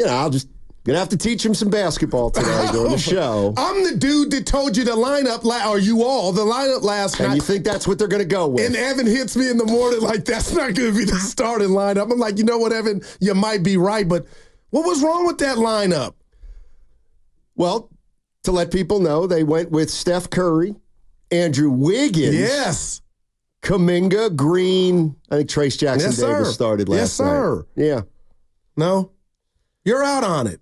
I'll just going to have to teach him some basketball today during the show. I'm the dude that told you the lineup, or you all, the lineup last night. And you think that's what they're going to go with. And Evan hits me in the morning like, that's not going to be the starting lineup. I'm like, you know what, Evan? You might be right, but what was wrong with that lineup? Well, to let people know, they went with Steph Curry, Andrew Wiggins. Yes. Kuminga, Green. I think Trace Jackson Davis started last night. Yes, sir. Yeah. No? You're out on it.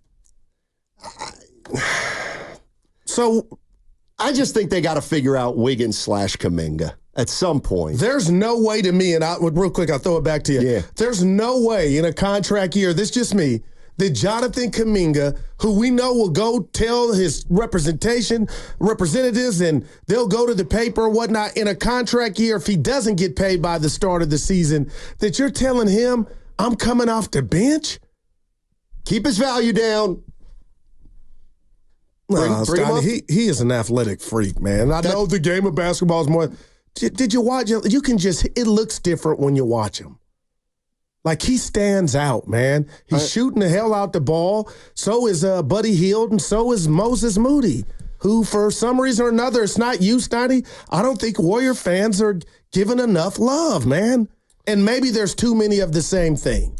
So I just think they got to figure out Wiggins/Kuminga at some point. There's no way to me, and real quick, I'll throw it back to you. Yeah. There's no way in a contract year, this is just me, that Jonathan Kuminga, who we know will go tell his representatives, and they'll go to the paper or whatnot in a contract year if he doesn't get paid by the start of the season, that you're telling him, I'm coming off the bench? Keep his value down. Steiny, he is an athletic freak, man. I know the game of basketball is more. Did you watch it? You can just, it looks different when you watch him. Like, he stands out, man. He's shooting the hell out the ball. So is Buddy Hield, and so is Moses Moody, who, for some reason or another, it's not you, Steiny. I don't think Warrior fans are giving enough love, man. And maybe there's too many of the same thing.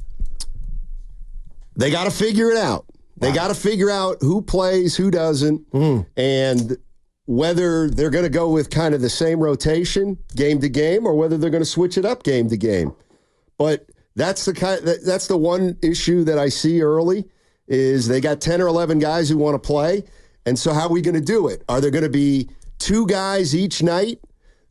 They got to figure it out. They got to figure out who plays, who doesn't, and whether they're going to go with kind of the same rotation game to game or whether they're going to switch it up game to game. But that's the one issue that I see early is they got 10 or 11 guys who want to play, and so how are we going to do it? Are there going to be 2 guys each night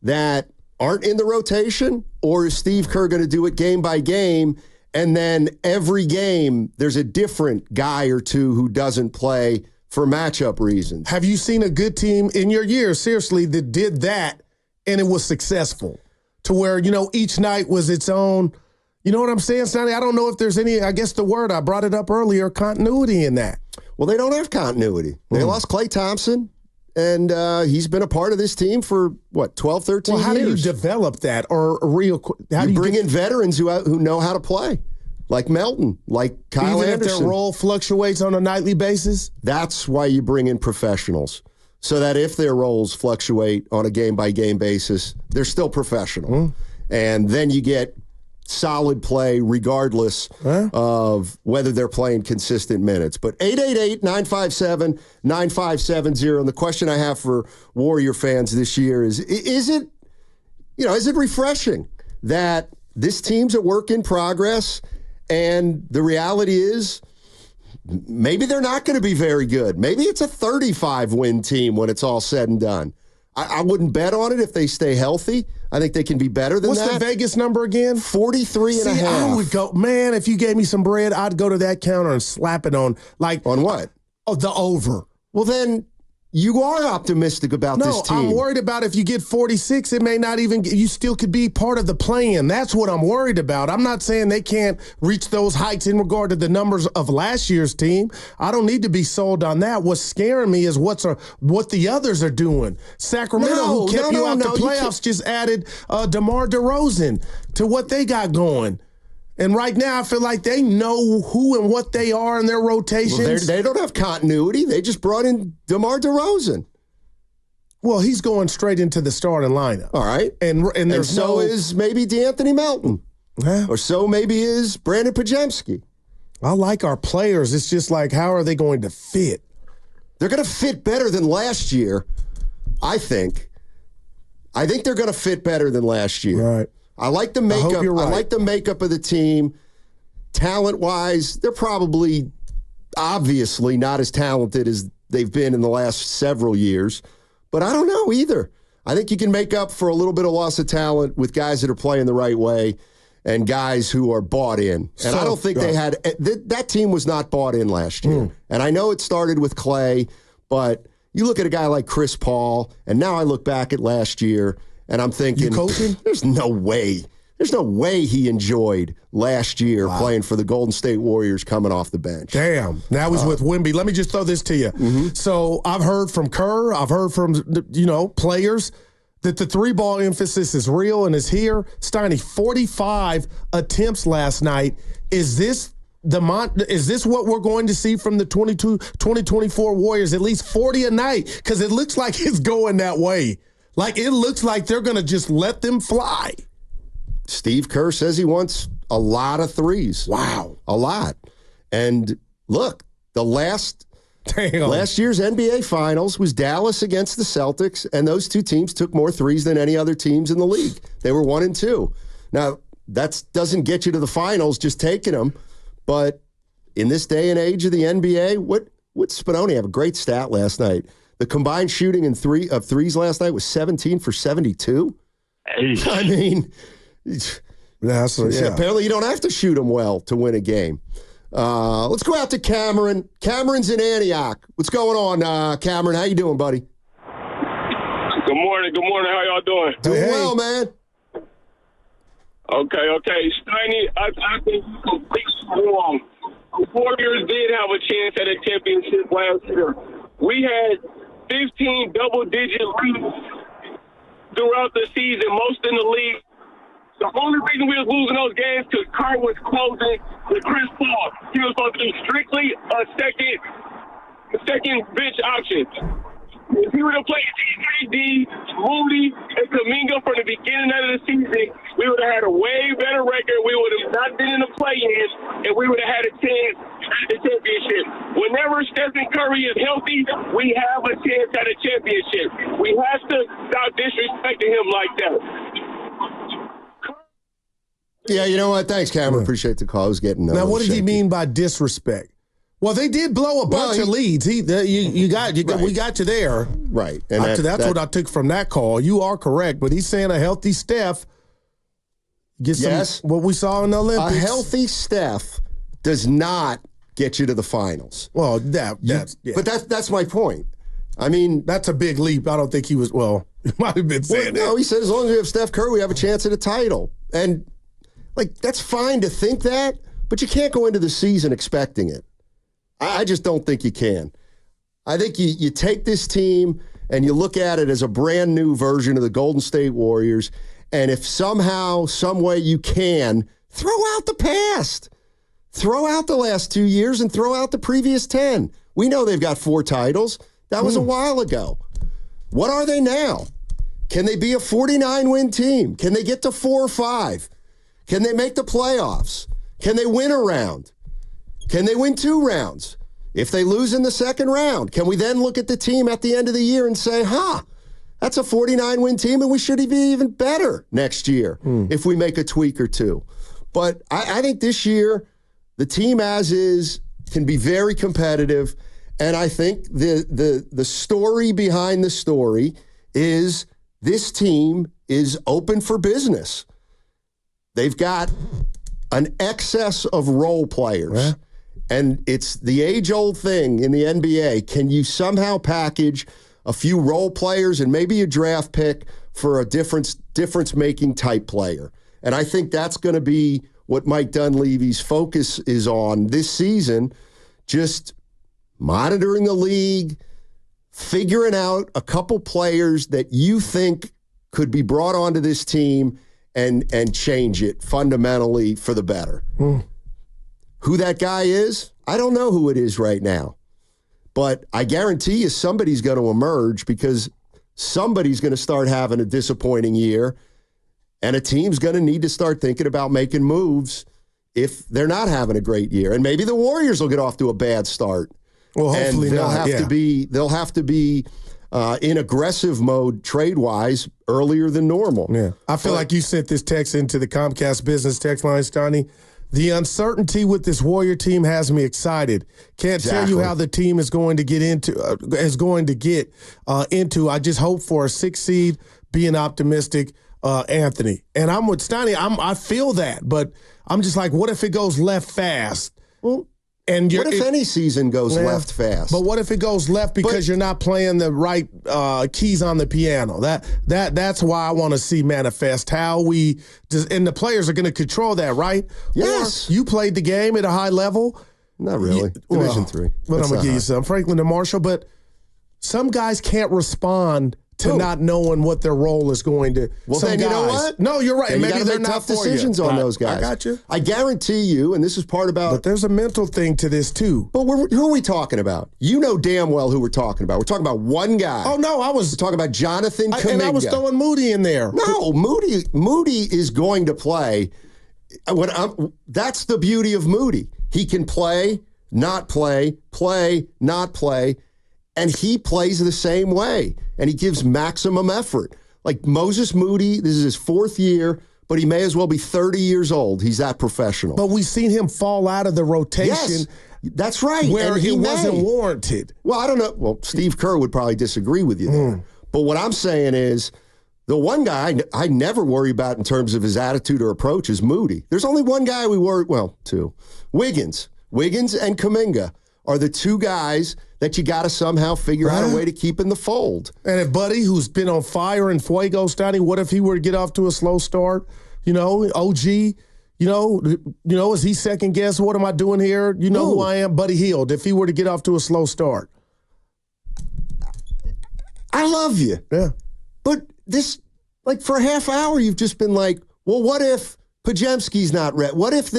that aren't in the rotation, or is Steve Kerr going to do it game by game? And then every game, there's a different guy or two who doesn't play for matchup reasons. Have you seen a good team in your years, seriously, that did that and it was successful to where, each night was its own, you know what I'm saying, Sonny? I don't know if there's any, I guess the word, I brought it up earlier, continuity in that. Well, they don't have continuity. They lost Klay Thompson, and he's been a part of this team for, 12, 13 years. How do you develop that? Or how do you bring in veterans who know how to play, like Melton, like Kyle Anderson. Anderson. If their role fluctuates on a nightly basis? That's why you bring in professionals, so that if their roles fluctuate on a game-by-game basis, they're still professional. And then you get solid play regardless of whether they're playing consistent minutes. But 888-957-9570. And the question I have for Warrior fans this year is it refreshing that this team's a work in progress, and the reality is maybe they're not going to be very good. Maybe it's a 35-win team when it's all said and done. I wouldn't bet on it if they stay healthy. I think they can be better than that. What's the Vegas number again? 43.5. I would go, man, if you gave me some bread, I'd go to that counter and slap it on. On what? Oh, the over. Well, then you are optimistic about this team. I'm worried about if you get 46, it may not even, you still could be part of the play-in. That's what I'm worried about. I'm not saying they can't reach those heights in regard to the numbers of last year's team. I don't need to be sold on that. What's scaring me is what the others are doing. Sacramento, who kept you out the playoffs, just added DeMar DeRozan to what they got going. And right now, I feel like they know who and what they are in their rotations. Well, they don't have continuity. They just brought in DeMar DeRozan. Well, he's going straight into the starting lineup. All right. And so is maybe DeAnthony Melton. Or so maybe is Brandon Podziemski. I like our players. It's just like, how are they going to fit? They're going to fit better than last year, I think. I think they're going to fit better than last year. Right. I like the makeup. I hope you're right. I like the makeup of the team. Talent-wise, they're probably obviously not as talented as they've been in the last several years. But I don't know either. I think you can make up for a little bit of loss of talent with guys that are playing the right way and guys who are bought in. And I don't think they had that team was not bought in last year. And I know it started with Clay, but you look at a guy like Chris Paul, and now I look back at last year, and I'm thinking, there's no way. There's no way he enjoyed last year playing for the Golden State Warriors coming off the bench. Damn. That was with Wemby. Let me just throw this to you. So I've heard from Kerr, I've heard from, players that the three-ball emphasis is real and is here. Steiny, 45 attempts last night. Is this is this what we're going to see from the 2024 Warriors? At least 40 a night? Because it looks like it's going that way. Like, it looks like they're going to just let them fly. Steve Kerr says he wants a lot of threes. Wow. A lot. And look, the last year's NBA Finals was Dallas against the Celtics, and those two teams took more threes than any other teams in the league. They were 1 and 2. Now, that doesn't get you to the finals just taking them, but in this day and age of the NBA, what Spinoni have a great stat last night. The combined shooting of threes last night was 17 for 72. I mean, apparently you don't have to shoot them well to win a game. Let's go out to Cameron. Cameron's in Antioch. What's going on, Cameron? How you doing, buddy? Good morning. How y'all doing? Doing well, man. Okay. Steiny, I think you're completely wrong. The Warriors did have a chance at a championship last year. We had 15 double-digit leads throughout the season, most in the league. The only reason we was losing those games because Kerr was closing with Chris Paul. He was supposed to be strictly a second bench option. If he would have played TJD, Moody, and Kuminga from the beginning of the season, we would have had a way better record. We would have not been in the play-in, and we would have had a chance at the championship. Whenever Stephen Curry is healthy, we have a chance at a championship. We have to stop disrespecting him like that. Yeah, you know what? Thanks, Cameron. Appreciate the call. I was getting now. What does he mean by disrespect? Well, they did blow a bunch of leads. We got you there, right? And that's what I took from that call. You are correct, but he's saying a healthy Steph gets what we saw in the Olympics. A healthy Steph does not get you to the finals. Well, but that's my point. I mean, that's a big leap. I don't think he was. Well, he might have been saying that. No, he said as long as we have Steph Curry, we have a chance at a title, and that's fine to think that, but you can't go into the season expecting it. I just don't think you can. I think you take this team and you look at it as a brand new version of the Golden State Warriors, and if somehow, some way you can, throw out the past. Throw out the last 2 years and throw out the previous 10. We know they've got 4 titles. That was a while ago. What are they now? Can they be a 49-win team? Can they get to 4 or 5? Can they make the playoffs? Can they win a round? Can they win 2 rounds? If they lose in the second round, can we then look at the team at the end of the year and say, that's a 49-win team and we should be even better next year if we make a tweak or 2. But I think this year, the team as is can be very competitive, and I think the story behind the story is this team is open for business. They've got an excess of role players. Yeah. And it's the age-old thing in the NBA. Can you somehow package a few role players and maybe a draft pick for a difference-making type player? And I think that's going to be what Mike Dunleavy's focus is on this season, just monitoring the league, figuring out a couple players that you think could be brought onto this team and change it fundamentally for the better. Who that guy is, I don't know who it is right now. But I guarantee you somebody's going to emerge because somebody's going to start having a disappointing year, and a team's going to need to start thinking about making moves if they're not having a great year. And maybe the Warriors will get off to a bad start. Well, hopefully they'll have to be in aggressive mode trade-wise earlier than normal. Yeah, I feel like you sent this text into the Comcast business text line, Steiny. The uncertainty with this Warrior team has me excited. Can't tell you how the team is going to get into. I just hope for a 6 seed. Being optimistic, Anthony, and I'm with Steiny. I feel that, but I'm just like, what if it goes left fast? Well, and what if any season goes left fast? But what if it goes left because you're not playing the right keys on the piano? That's why I want to see manifest how we just, and the players are going to control that, right? Yes. Or you played the game at a high level. Not really. Division 3. But I'm going to give you some Franklin and Marshall. But some guys can't respond to not knowing what their role is going to. Well, then you know what? No, you're right. Then Maybe you they're make not tough for decisions you. on those guys. I got you. I guarantee you, and this is part about. But there's a mental thing to this too. But who are we talking about? You know damn well who we're talking about. We're talking about one guy. Oh no, I was talking about Jonathan Kuminga. And I was throwing Moody in there. No, Moody is going to play. That's the beauty of Moody. He can play, not play, not play, and he plays the same way, and he gives maximum effort. Like Moses Moody, this is his 4th year, but he may as well be 30 years old. He's that professional. But we've seen him fall out of the rotation. Yes, that's right. Where and it wasn't warranted. Well, I don't know. Well, Steve Kerr would probably disagree with you there. But what I'm saying is, the one guy I never worry about in terms of his attitude or approach is Moody. There's only one guy we worry, well, two. Wiggins. Wiggins and Kuminga are the two guys that you got to somehow figure out a way to keep in the fold. And if Buddy, who's been on fire in Fuego, Steiny, what if he were to get off to a slow start? You know, OG, you know, is he second guess? What am I doing here? You know who I am? Buddy Hield, if he were to get off to a slow start. I love you. Yeah. But this, like, for a half hour, you've just been like, well, what if Pajemski's not ready? What if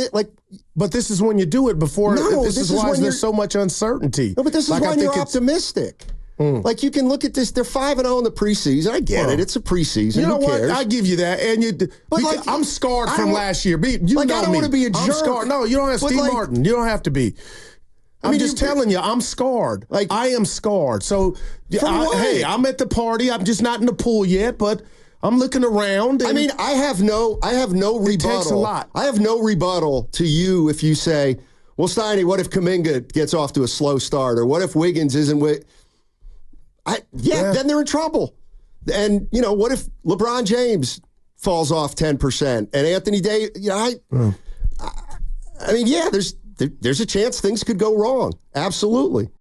But this is when you do it before. No, this is why there's so much uncertainty. No, but this is when you're optimistic. Like, you can look at this. They're 5-0 in the preseason. I get it. It's a preseason. You know Who cares? what? I give you that. And I'm scarred from last year. I don't want to be a jerk. I'm scarred. No, you don't have Steve Martin. You don't have to be. I'm just telling you, I'm scarred. Like, I am scarred. So, hey, I'm at the party. I'm just not in the pool yet, but I'm looking around. I mean, I have no rebuttal. It takes a lot. I have no rebuttal to you if you say, well, Steiny, what if Kuminga gets off to a slow start? Or what if Wiggins isn't then they're in trouble. And, you know, what if LeBron James falls off 10% and Anthony Davis, I mean, there's a chance things could go wrong. Absolutely.